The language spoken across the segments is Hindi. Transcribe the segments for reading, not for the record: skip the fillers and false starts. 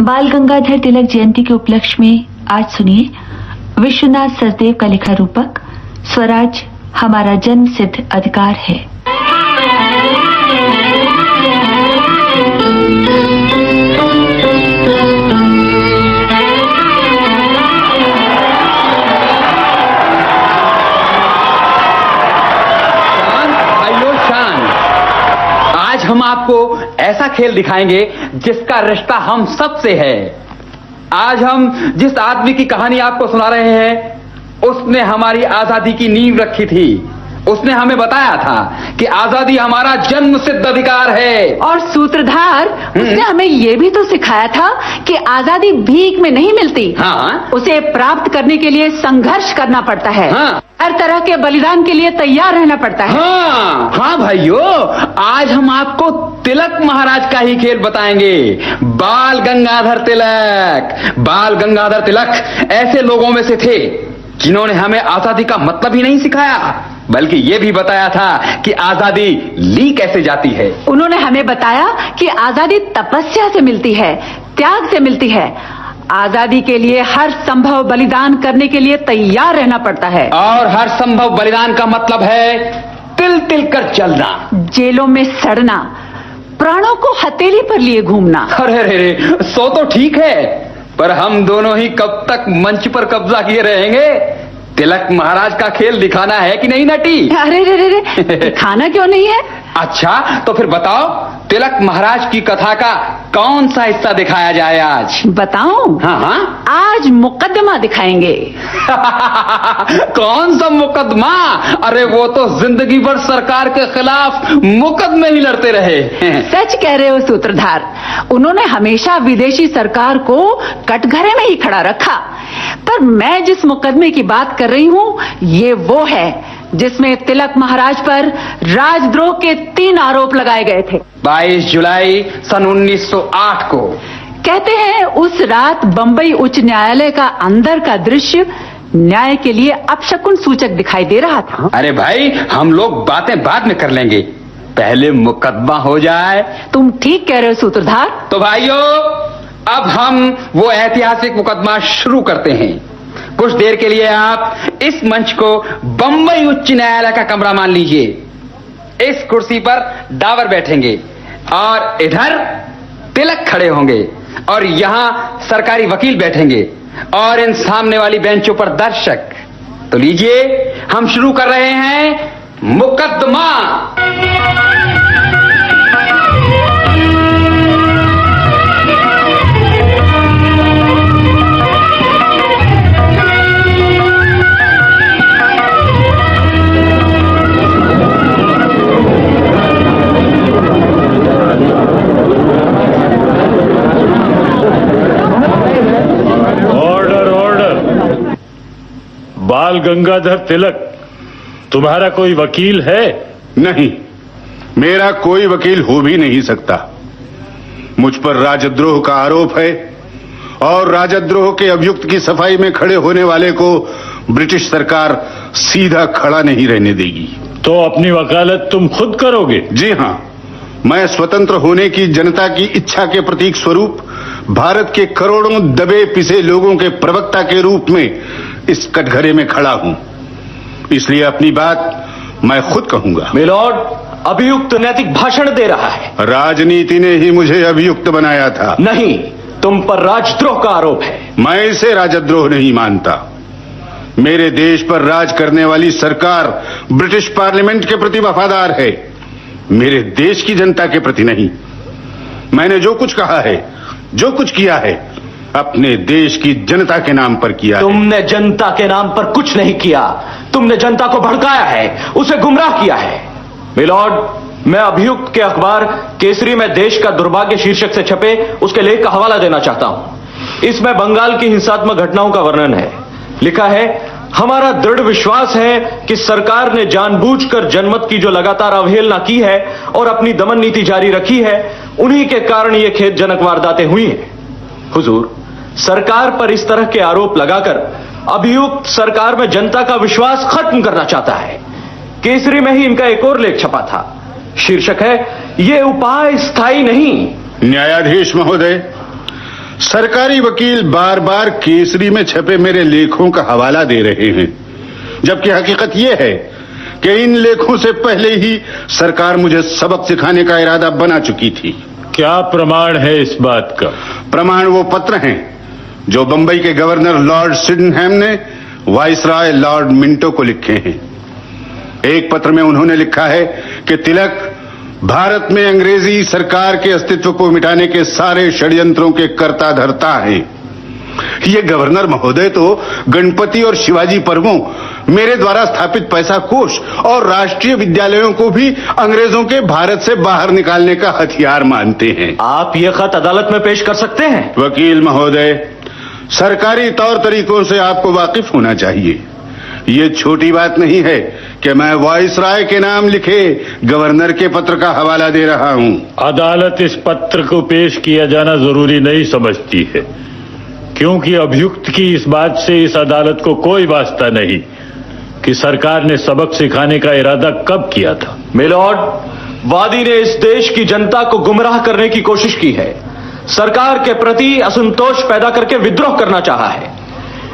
बाल गंगाधर तिलक जयंती के उपलक्ष्य में आज सुनिए विश्वनाथ सचदेव का लिखा रूपक स्वराज हमारा जन्म सिद्ध अधिकार है। आज हम आपको ऐसा खेल दिखाएंगे जिसका रिश्ता हम सब से है। आज हम जिस आदमी की कहानी आपको सुना रहे हैं उसने हमारी आजादी की नींव रखी थी। उसने हमें बताया था कि आजादी हमारा जन्म सिद्ध अधिकार है। और सूत्रधार उसने हमें ये भी तो सिखाया था कि आजादी भीख में नहीं मिलती। हाँ। उसे प्राप्त करने के लिए संघर्ष करना पड़ता है। हाँ। हर तरह के बलिदान के लिए तैयार रहना पड़ता है। हाँ हाँ भाइयों, आज हम आपको तिलक महाराज का ही खेल बताएंगे। बाल गंगाधर तिलक। बाल गंगाधर तिलक ऐसे लोगों में से थे जिन्होंने हमें आजादी का मतलब ही नहीं सिखाया बल्कि ये भी बताया था कि आजादी ली कैसे जाती है। उन्होंने हमें बताया कि आजादी तपस्या से मिलती है, त्याग से मिलती है। आजादी के लिए हर संभव बलिदान करने के लिए तैयार रहना पड़ता है। और हर संभव बलिदान का मतलब है तिल तिल कर चलना, जेलों में सड़ना, प्राणों को हथेली पर लिए घूमना। अरे सो तो ठीक है, पर हम दोनों ही कब तक मंच पर कब्जा किए रहेंगे? तिलक महाराज का खेल दिखाना है कि नहीं नटी? अरे दिखाना क्यों नहीं है? अच्छा तो फिर बताओ, तिलक महाराज की कथा का कौन सा हिस्सा दिखाया जाए आज? बताऊं? हाँ। आज मुकदमा दिखाएंगे। कौन सा मुकदमा? अरे वो तो जिंदगी भर सरकार के खिलाफ मुकदमे ही लड़ते रहे। सच कह रहे हो सूत्रधार। उन्होंने हमेशा विदेशी सरकार को कटघरे में ही खड़ा रखा। पर मैं जिस मुकदमे की बात कर रही हूँ ये वो है जिसमें तिलक महाराज पर राजद्रोह के 3 आरोप लगाए गए थे। 22 जुलाई सन 1908 को। कहते हैं उस रात बंबई उच्च न्यायालय का अंदर का दृश्य न्याय के लिए अपशकुन सूचक दिखाई दे रहा था। अरे भाई, हम लोग बातें बाद में कर लेंगे, पहले मुकदमा हो जाए। तुम ठीक कह रहे हो सूत्रधार। तो भाइयों, अब हम वो ऐतिहासिक मुकदमा शुरू करते हैं। कुछ देर के लिए आप इस मंच को बंबई उच्च न्यायालय का कमरा मान लीजिए। इस कुर्सी पर डावर बैठेंगे और इधर तिलक खड़े होंगे और यहां सरकारी वकील बैठेंगे और इन सामने वाली बेंचों पर दर्शक। तो लीजिए, हम शुरू कर रहे हैं मुकदमा। बाल गंगाधर तिलक, तुम्हारा कोई वकील है? नहीं, मेरा कोई वकील हो भी नहीं सकता। मुझ पर राजद्रोह का आरोप है और राजद्रोह के अभियुक्त की सफाई में खड़े होने वाले को ब्रिटिश सरकार सीधा खड़ा नहीं रहने देगी। तो अपनी वकालत तुम खुद करोगे? जी हां, मैं स्वतंत्र होने की जनता की इच्छा के प्रतीक स्वरूप भारत के करोड़ों दबे पिसे लोगों के प्रवक्ता के रूप में इस कटघरे में खड़ा हूं। इसलिए अपनी बात मैं खुद कहूंगा। मिलॉर्ड, अभियुक्त नैतिक भाषण दे रहा है। राजनीति ने ही मुझे अभियुक्त बनाया था। नहीं, तुम पर राजद्रोह का आरोप है। मैं इसे राजद्रोह नहीं मानता। मेरे देश पर राज करने वाली सरकार ब्रिटिश पार्लियामेंट के प्रति वफादार है, मेरे देश की जनता के प्रति नहीं। मैंने जो कुछ कहा है, जो कुछ किया है, अपने देश की जनता के नाम पर किया। तुमने जनता के नाम पर कुछ नहीं किया। तुमने जनता को भड़काया है, उसे गुमराह किया है। मिलॉर्ड, मैं अभियुक्त के अखबार केसरी में देश का दुर्भाग्य शीर्षक से छपे उसके लेख का हवाला देना चाहता हूं। इसमें बंगाल की हिंसात्मक घटनाओं का वर्णन है। लिखा है, हमारा दृढ़ विश्वास है कि सरकार ने जानबूझकर जनमत की जो लगातार अवहेलना की है और अपनी दमन नीति जारी रखी है, उन्हीं के कारण ये खेदजनक वारदातें हुई हैं। हुजूर, सरकार पर इस तरह के आरोप लगाकर अभियुक्त सरकार में जनता का विश्वास खत्म करना चाहता है। केसरी में ही इनका एक और लेख छपा था, शीर्षक है, ये उपाय स्थायी नहीं। न्यायाधीश महोदय, सरकारी वकील बार बार केसरी में छपे मेरे लेखों का हवाला दे रहे हैं, जबकि हकीकत यह है कि इन लेखों से पहले ही सरकार मुझे सबक सिखाने का इरादा बना चुकी थी। क्या प्रमाण है इस बात का? प्रमाण वो पत्र हैं जो बंबई के गवर्नर लॉर्ड सिडनहैम ने वाइसराय लॉर्ड मिंटो को लिखे हैं। एक पत्र में उन्होंने लिखा है कि तिलक भारत में अंग्रेजी सरकार के अस्तित्व को मिटाने के सारे षड्यंत्रों के कर्ता धर्ता हैं। ये गवर्नर महोदय तो गणपति और शिवाजी पर्वों, मेरे द्वारा स्थापित पैसा कोष और राष्ट्रीय विद्यालयों को भी अंग्रेजों के भारत से बाहर निकालने का हथियार मानते हैं। आप ये खत अदालत में पेश कर सकते हैं। वकील महोदय, सरकारी तौर तरीकों से आपको वाकिफ होना चाहिए। ये छोटी बात नहीं है कि मैं वाइसराय के नाम लिखे गवर्नर के पत्र का हवाला दे रहा हूं। अदालत इस पत्र को पेश किया जाना जरूरी नहीं समझती है, क्योंकि अभियुक्त की इस बात से इस अदालत को कोई वास्ता नहीं कि सरकार ने सबक सिखाने का इरादा कब किया था। मिलॉर्ड, वादी ने इस देश की जनता को गुमराह करने की कोशिश की है, सरकार के प्रति असंतोष पैदा करके विद्रोह करना चाहा है।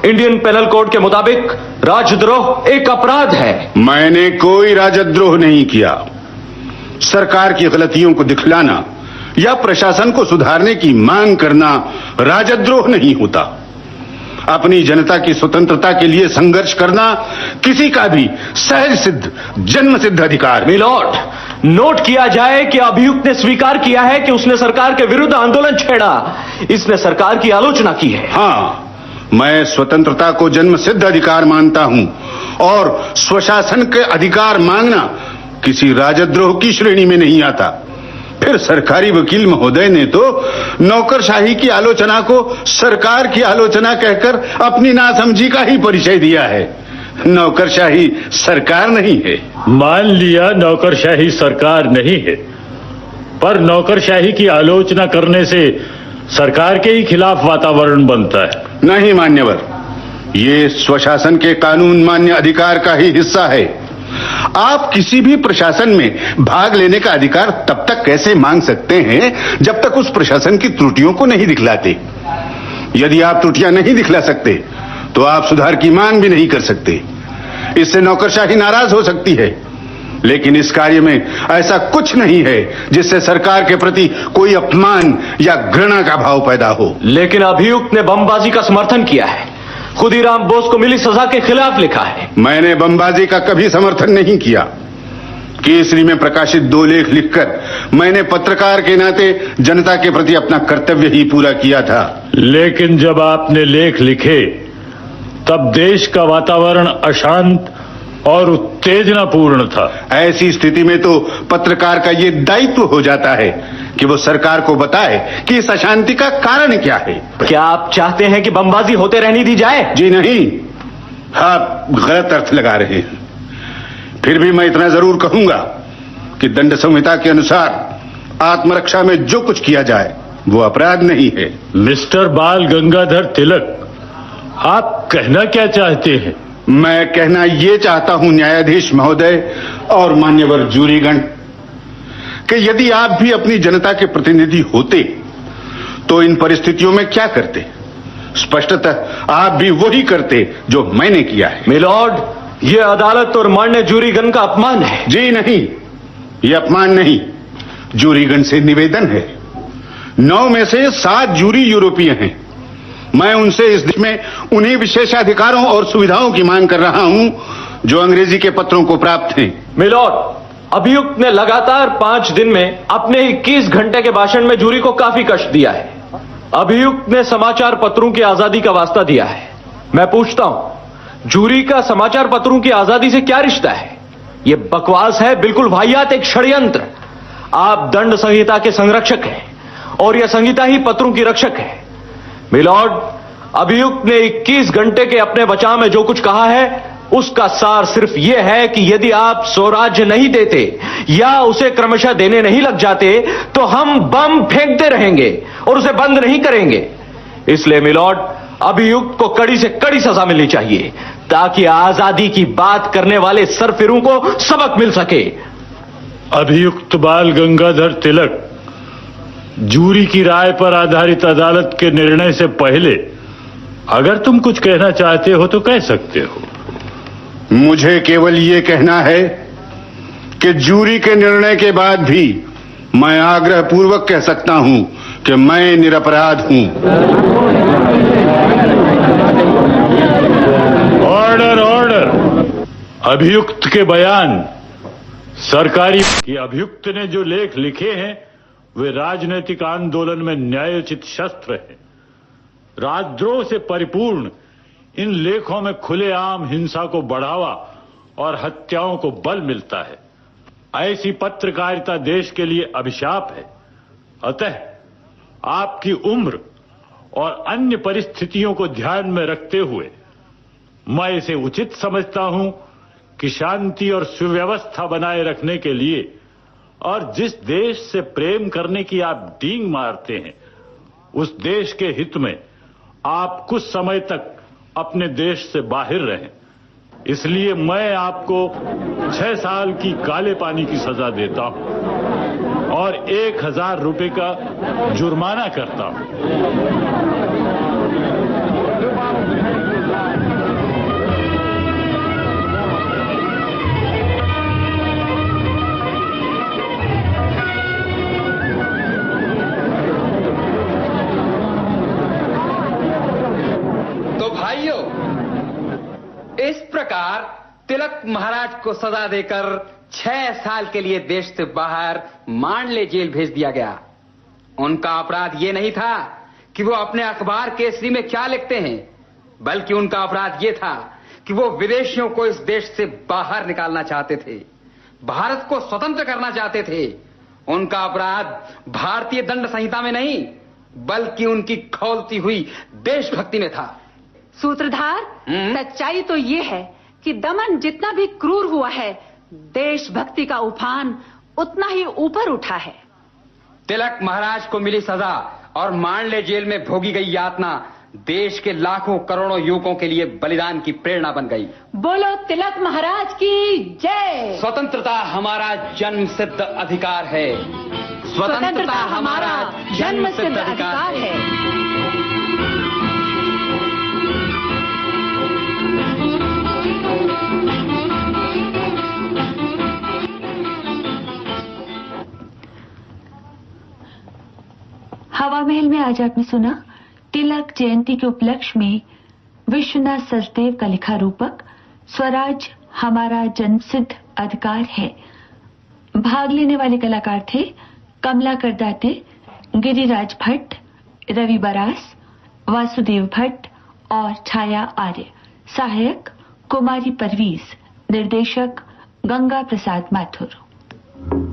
इंडियन पेनल कोड के मुताबिक राजद्रोह एक अपराध है। मैंने कोई राजद्रोह नहीं किया। सरकार की गलतियों को दिखलाना या प्रशासन को सुधारने की मांग करना राजद्रोह नहीं होता। अपनी जनता की स्वतंत्रता के लिए संघर्ष करना किसी का भी सहज सिद्ध जन्म सिद्ध अधिकार। मिलॉर्ड, नोट किया जाए कि अभियुक्त ने स्वीकार किया है कि उसने सरकार के विरुद्ध आंदोलन छेड़ा, इसने सरकार की आलोचना की है। हाँ, मैं स्वतंत्रता को जन्म सिद्ध अधिकार मानता हूं और स्वशासन के अधिकार मांगना किसी राजद्रोह की श्रेणी में नहीं आता। फिर सरकारी वकील महोदय ने तो नौकरशाही की आलोचना को सरकार की आलोचना कहकर अपनी नासमझी का ही परिचय दिया है। नौकरशाही सरकार नहीं है। मान लिया नौकरशाही सरकार नहीं है, पर नौकरशाही की आलोचना करने से सरकार के ही खिलाफ वातावरण बनता है। नहीं मान्यवर, ये स्वशासन के कानून मान्य अधिकार का ही हिस्सा है। आप किसी भी प्रशासन में भाग लेने का अधिकार तब तक कैसे मांग सकते हैं जब तक उस प्रशासन की त्रुटियों को नहीं दिखलाते। यदि आप त्रुटियां नहीं दिखला सकते तो आप सुधार की मांग भी नहीं कर सकते। इससे नौकरशाही नाराज हो सकती है, लेकिन इस कार्य में ऐसा कुछ नहीं है जिससे सरकार के प्रति कोई अपमान या घृणा का भाव पैदा हो। लेकिन अभियुक्त ने बमबाजी का समर्थन किया है, खुदीराम बोस को मिली सजा के खिलाफ लिखा है। मैंने बमबाजी का कभी समर्थन नहीं किया। केसरी में प्रकाशित 2 लेख लिखकर मैंने पत्रकार के नाते जनता के प्रति अपना कर्तव्य ही पूरा किया था। लेकिन जब आपने लेख लिखे तब देश का वातावरण अशांत और उत्तेजनापूर्ण था। ऐसी स्थिति में तो पत्रकार का ये दायित्व हो जाता है कि वो सरकार को बताए कि इस अशांति का कारण क्या है। क्या आप चाहते हैं कि बमबाजी होते रहने दी जाए? जी नहीं, आप गलत अर्थ लगा रहे हैं। फिर भी मैं इतना जरूर कहूंगा कि दंड संहिता के अनुसार आत्मरक्षा में जो कुछ किया जाए वो अपराध नहीं है। मिस्टर बाल गंगाधर तिलक, आप कहना क्या चाहते हैं? मैं कहना ये चाहता हूं न्यायाधीश महोदय और मान्यवर जूरीगण कि यदि आप भी अपनी जनता के प्रतिनिधि होते तो इन परिस्थितियों में क्या करते? स्पष्टतः आप भी वही करते जो मैंने किया है। मिलॉर्ड, यह अदालत और मान्य जूरीगण का अपमान है। जी नहीं, यह अपमान नहीं, जूरीगण से निवेदन है। 9 में से 7 जूरी यूरोपीय हैं। मैं उनसे इस देश में उन्हीं विशेषाधिकारों और सुविधाओं की मांग कर रहा हूं जो अंग्रेजी के पत्रों को प्राप्त हैं। मिलॉर्ड, अभियुक्त ने लगातार 5 दिन में अपने 21 घंटे के भाषण में जूरी को काफी कष्ट दिया है। अभियुक्त ने समाचार पत्रों की आजादी का वास्ता दिया है। मैं पूछता हूं, जूरी का समाचार पत्रों की आजादी से क्या रिश्ता है? यह बकवास है, बिल्कुल वाहियात, एक षड्यंत्र। आप दंड संहिता के संरक्षक हैं और यह संहिता ही पत्रों की रक्षक है। मिलॉर्ड, अभियुक्त ने 21 घंटे के अपने बचाव में जो कुछ कहा है उसका सार सिर्फ यह है कि यदि आप स्वराज्य नहीं देते या उसे क्रमशः देने नहीं लग जाते तो हम बम फेंकते रहेंगे और उसे बंद नहीं करेंगे। इसलिए मिलॉर्ड, अभियुक्त को कड़ी से कड़ी सजा मिलनी चाहिए ताकि आजादी की बात करने वाले सरफिरों को सबक मिल सके। अभियुक्त बाल गंगाधर तिलक, जूरी की राय पर आधारित अदालत के निर्णय से पहले अगर तुम कुछ कहना चाहते हो तो कह सकते हो। मुझे केवल ये कहना है कि जूरी के निर्णय के बाद भी मैं आग्रह पूर्वक कह सकता हूं कि मैं निरपराध हूं। Order order. अभियुक्त के बयान सरकारी की अभियुक्त ने जो लेख लिखे हैं वे राजनीतिक आंदोलन में न्यायोचित शस्त्र हैं। राजद्रोह से परिपूर्ण इन लेखों में खुलेआम हिंसा को बढ़ावा और हत्याओं को बल मिलता है। ऐसी पत्रकारिता देश के लिए अभिशाप है। अतः आपकी उम्र और अन्य परिस्थितियों को ध्यान में रखते हुए मैं इसे उचित समझता हूं कि शांति और सुव्यवस्था बनाए रखने के लिए और जिस देश से प्रेम करने की आप डींग मारते हैं उस देश के हित में आप कुछ समय तक अपने देश से बाहर रहें। इसलिए मैं आपको 6 साल की काले पानी की सजा देता हूं और 1000 रुपए का जुर्माना करता हूं। इस प्रकार तिलक महाराज को सजा देकर 6 साल के लिए देश से बाहर मांडले जेल भेज दिया गया। उनका अपराध ये नहीं था कि वो अपने अखबार केसरी में क्या लिखते हैं, बल्कि उनका अपराध ये था कि वो विदेशियों को इस देश से बाहर निकालना चाहते थे, भारत को स्वतंत्र करना चाहते थे। उनका अपराध भारतीय दंड संहिता में नहीं बल्कि उनकी खौलती हुई देशभक्ति में था। सूत्रधार, सच्चाई तो ये है कि दमन जितना भी क्रूर हुआ है देशभक्ति का उफान उतना ही ऊपर उठा है। तिलक महाराज को मिली सजा और मांडले जेल में भोगी गई यातना देश के लाखों करोड़ों युवकों के लिए बलिदान की प्रेरणा बन गई। बोलो तिलक महाराज की जय। स्वतंत्रता हमारा जन्म सिद्ध अधिकार है। स्वतंत्रता हमारा जन्म सिद्ध अधिकार है। हवा महल में आज आपने सुना तिलक जयंती के उपलक्ष्य में विश्वनाथ सचदेव का लिखा रूपक स्वराज हमारा जन्मसिद्ध अधिकार है। भाग लेने वाले कलाकार थे कमलाकर दाते, गिरिराज भट्ट, रवि बरास, वासुदेव भट्ट और छाया आर्य। सहायक कुमारी परवीज, निर्देशक गंगा प्रसाद माथुर।